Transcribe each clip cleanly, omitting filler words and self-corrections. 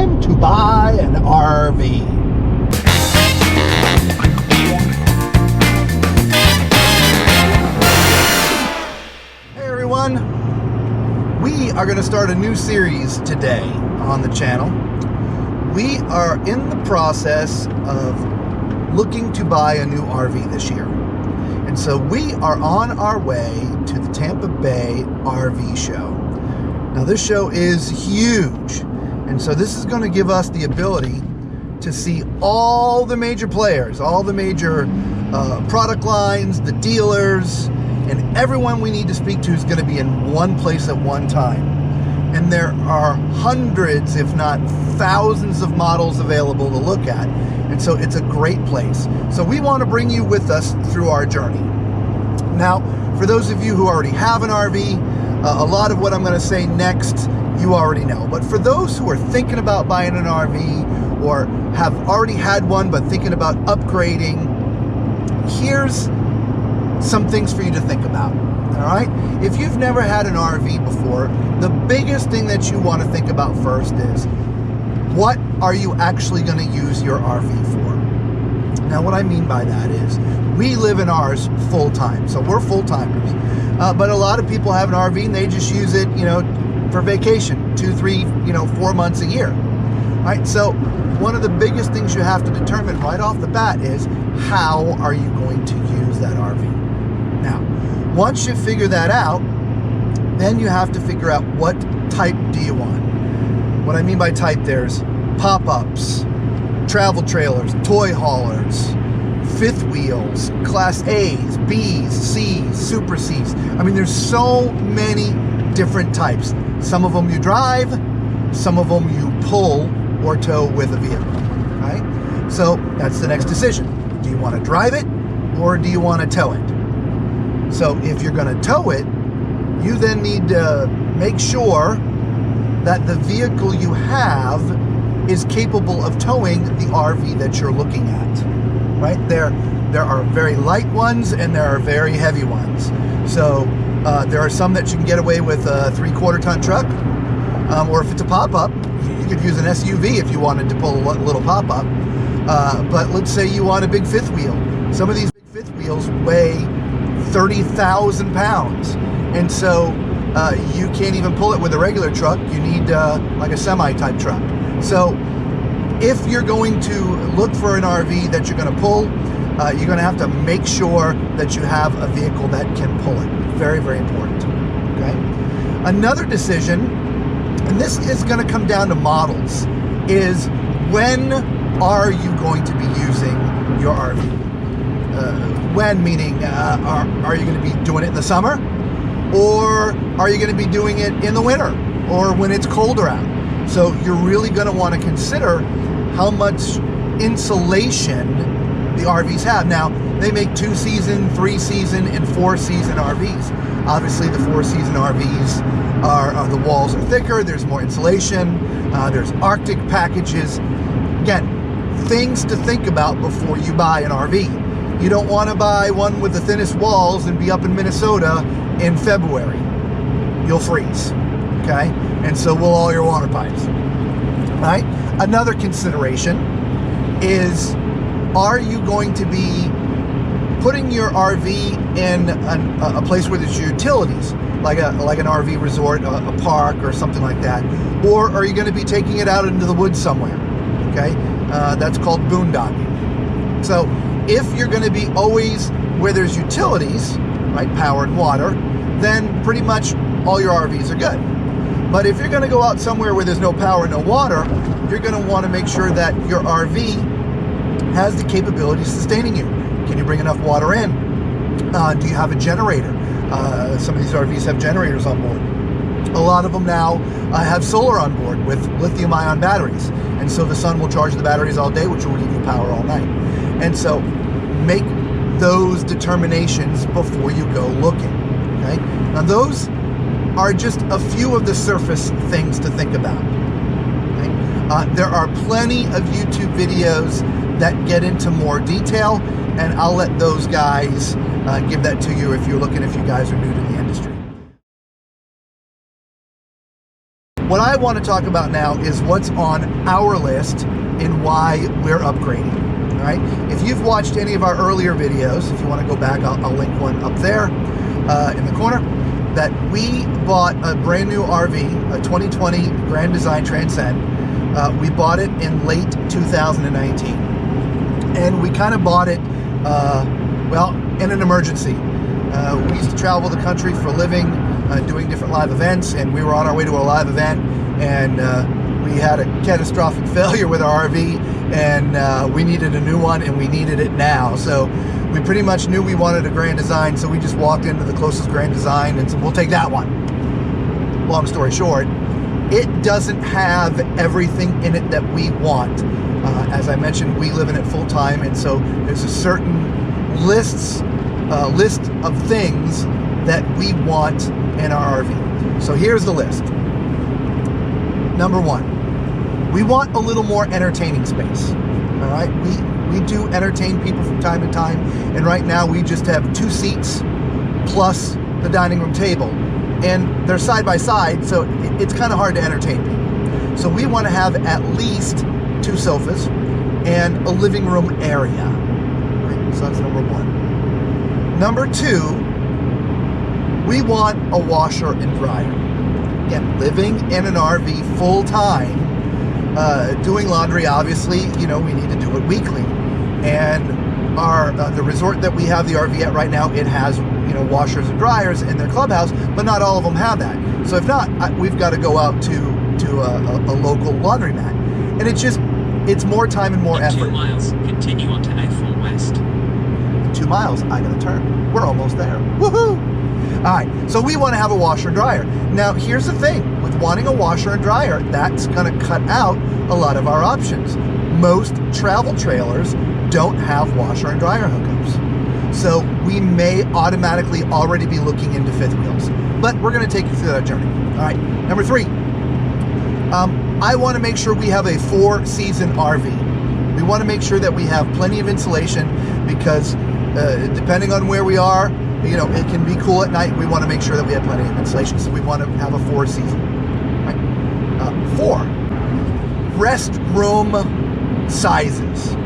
time to buy an RV. Hey everyone, we are going to start a new series today on the channel. We are in the process of looking to buy a new RV this year. And so we are on our way to the Tampa Bay RV Show. Now this show is huge, and so this is going to give us the ability to see all the major players, all the major product lines, the dealers, and everyone we need to speak to is going to be in one place at one time. And there are hundreds, if not thousands of models available to look at. And so it's a great place. So we want to bring you with us through our journey. Now, for those of you who already have an RV, a lot of what I'm going to say next, you already know. But for those who are thinking about buying an RV or have already had one but thinking about upgrading, here's some things for you to think about. All right? If you've never had an RV before, the biggest thing that you want to think about first is, what are you actually going to use your RV for? Now, what I mean by that is, we live in ours full time, so we're full timers. But a lot of people have an RV and they just use it, for vacation, 2, 3, 4 months a year. All right, so one of the biggest things you have to determine right off the bat is, how are you going to use that RV? Now, once you figure that out, then you have to figure out what type do you want. What I mean by type, there's pop-ups, travel trailers, toy haulers, fifth wheels, Class A's, B's, C's, Super C's. I mean, there's so many different types. Some of them you drive, some of them you pull or tow with a vehicle, right? So that's the next decision. Do you want to drive it or do you want to tow it? So if you're going to tow it, you then need to make sure that the vehicle you have is capable of towing the RV that you're looking at, right? There are very light ones and there are very heavy ones. So there are some that you can get away with a 3/4 ton truck, or if it's a pop-up, you could use an SUV if you wanted to pull a little pop-up. But let's say you want a big fifth wheel. Some of these big fifth wheels weigh 30,000 pounds. And so you can't even pull it with a regular truck. You need like a semi-type truck. So if you're going to look for an RV that you're going to pull, you're going to have to make sure that you have a vehicle that can pull it. Very, very important. Okay. Another decision, and this is going to come down to models, is when are you going to be using your RV? When, meaning, are you going to be doing it in the summer? Or are you going to be doing it in the winter or when it's colder out? So you're really going to want to consider how much insulation the RVs have. Now, they make 2-season, 3-season, and 4-season RVs. Obviously, the 4-season RVs are the walls are thicker, there's more insulation, there's Arctic packages. Again, things to think about before you buy an RV. You don't want to buy one with the thinnest walls and be up in Minnesota in February. You'll freeze, okay? And so will all your water pipes, all right? Another consideration is, are you going to be putting your RV in a place where there's utilities, like an RV resort, a park or something like that? Or are you going to be taking it out into the woods somewhere, okay? That's called boondocking. So if you're going to be always where there's utilities, right, power and water, then pretty much all your RVs are good. But if you're going to go out somewhere where there's no power, no water, you're going to want to make sure that your RV has the capability of sustaining you. Can you bring enough water in? Do you have a generator? Some of these RVs have generators on board. A lot of them now have solar on board with lithium-ion batteries. And so the sun will charge the batteries all day, which will give you power all night. And so make those determinations before you go looking, okay? Now those are just a few of the surface things to think about, okay? There are plenty of YouTube videos that get into more detail, and I'll let those guys give that to you if you guys are new to the industry. What I want to talk about now is what's on our list and why we're upgrading. All right. If you've watched any of our earlier videos, if you want to go back, I'll link one up there in the corner. That we bought a brand new RV, a 2020 Grand Design Transcend. We bought it in late 2019, and we kind of bought it, well, in an emergency. We used to travel the country for a living, doing different live events, and we were on our way to a live event, and we had a catastrophic failure with our RV, and we needed a new one, and we needed it now. So we pretty much knew we wanted a Grand Design, so we just walked into the closest Grand Design and said, we'll take that one. Long story short, it doesn't have everything in it that we want. As I mentioned, we live in it full time, and so there's a certain list of things that we want in our RV. So here's the list. Number one, we want a little more entertaining space. All right, we do entertain people from time to time, and right now we just have 2 seats plus the dining room table, and they're side by side, so it's kind of hard to entertain people. So we want to have at least 2 sofas and a living room area. Right, so that's number one. Number 2, we want a washer and dryer. Again, living in an RV full time, doing laundry, obviously, you know, we need to do it weekly. And our the resort that we have the RV at right now, it has, you know, washers and dryers in their clubhouse, but not all of them have that. So if not, we've got to go out to a local laundromat, and it's more time and more effort. 2 miles, continue on to I-4 West. 2 miles, I gotta turn. We're almost there. Woohoo! All right, so we want to have a washer and dryer. Now, here's the thing. With wanting a washer and dryer, that's going to cut out a lot of our options. Most travel trailers don't have washer and dryer hookups. So we may automatically already be looking into fifth wheels. But we're going to take you through that journey. All right, number 3. I want to make sure we have a 4-season RV. We want to make sure that we have plenty of insulation because depending on where we are, you know, it can be cool at night. We want to make sure that we have plenty of insulation, so we want to have a 4-season. Right? 4, restroom sizes.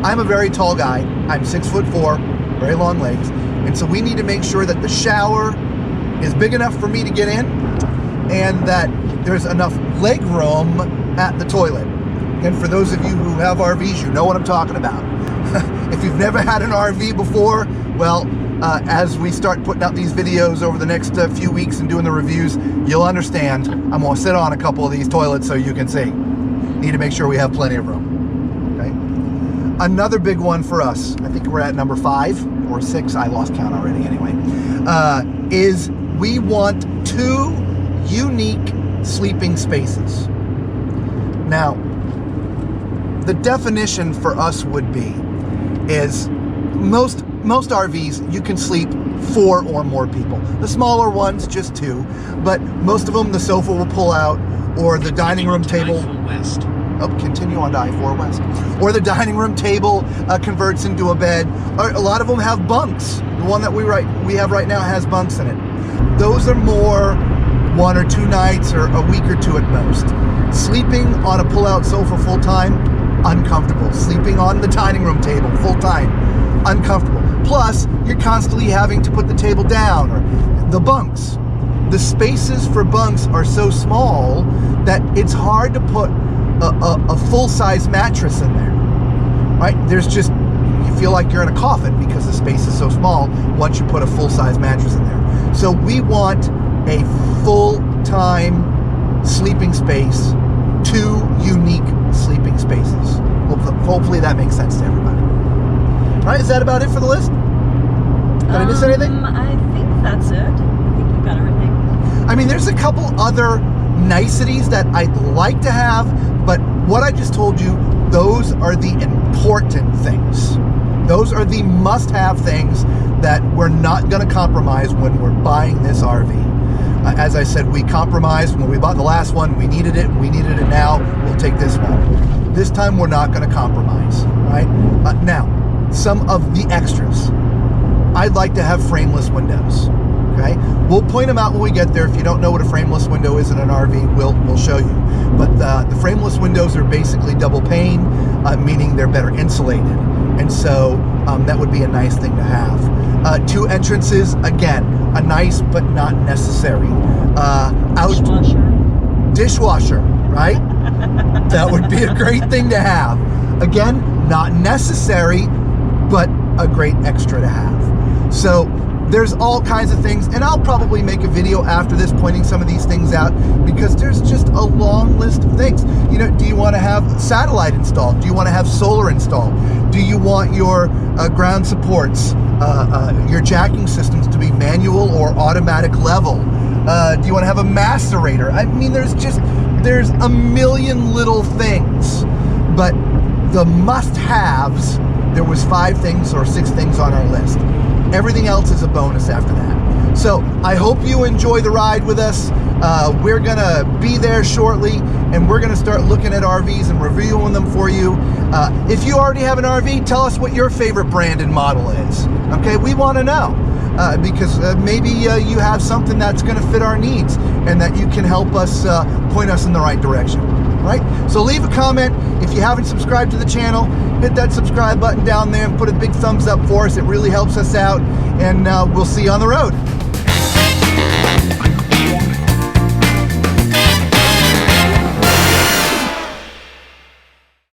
I'm a very tall guy. I'm 6'4", very long legs, and so we need to make sure that the shower is big enough for me to get in, and that there's enough leg room at the toilet. And for those of you who have RVs, you know what I'm talking about. If you've never had an RV before, well, as we start putting out these videos over the next few weeks and doing the reviews, you'll understand. I'm going to sit on a couple of these toilets so you can see. Need to make sure we have plenty of room. Okay. Another big one for us, I think we're at number 5 or 6, I lost count already anyway, is we want 2 unique sleeping spaces. Now, the definition for us would be is most RVs, you can sleep 4 or more people. The smaller ones, just 2. But most of them, the sofa will pull out, or the dining room table. Continue on to I-4 West. Or the dining room table converts into a bed. Or a lot of them have bunks. The one that we have right now has bunks in it. Those are more 1 or 2 nights or a week or 2 at most. Sleeping on a pull-out sofa full time, uncomfortable. Sleeping on the dining room table full time, uncomfortable. Plus, you're constantly having to put the table down, or the bunks. The spaces for bunks are so small that it's hard to put a full-size mattress in there, right? There's just, you feel like you're in a coffin because the space is so small once you put a full-size mattress in there. So we want a full-time sleeping space, 2 unique sleeping spaces. Hopefully that makes sense to everybody. All right, is that about it for the list? Did I miss anything? I think that's it. I think we've got everything. I mean, there's a couple other niceties that I'd like to have, but what I just told you, those are the important things. Those are the must-have things that we're not going to compromise when we're buying this RV. As I said, we compromised when we bought the last one. We needed it. We needed it now. We'll take this one. This time, we're not going to compromise, right? Now, some of the extras. I'd like to have frameless windows. Okay, we'll point them out when we get there. If you don't know what a frameless window is in an RV, we'll show you. But the frameless windows are basically double pane, meaning they're better insulated, and so that would be a nice thing to have. 2 entrances, again, a nice but not necessary. Dishwasher, right? That would be a great thing to have. Again, not necessary, but a great extra to have. So there's all kinds of things, and I'll probably make a video after this pointing some of these things out, because there's just a long list of things. You know, do you want to have satellite installed? Do you want to have solar installed? Do you want your ground supports, your jacking systems to be manual or automatic level? Do you want to have a macerator? I mean, there's a million little things, but the must-haves, there was 5 things or 6 things on our list. Everything else is a bonus after that. So I hope you enjoy the ride with us. We're gonna be there shortly, and we're gonna start looking at RVs and reviewing them for you. If you already have an RV, tell us what your favorite brand and model is. Okay, we want to know, because maybe you have something that's gonna fit our needs, and that you can help us point us in the right direction. Right? So leave a comment. If you haven't subscribed to the channel, hit that subscribe button down there and put a big thumbs up for us. It really helps us out, and we'll see you on the road.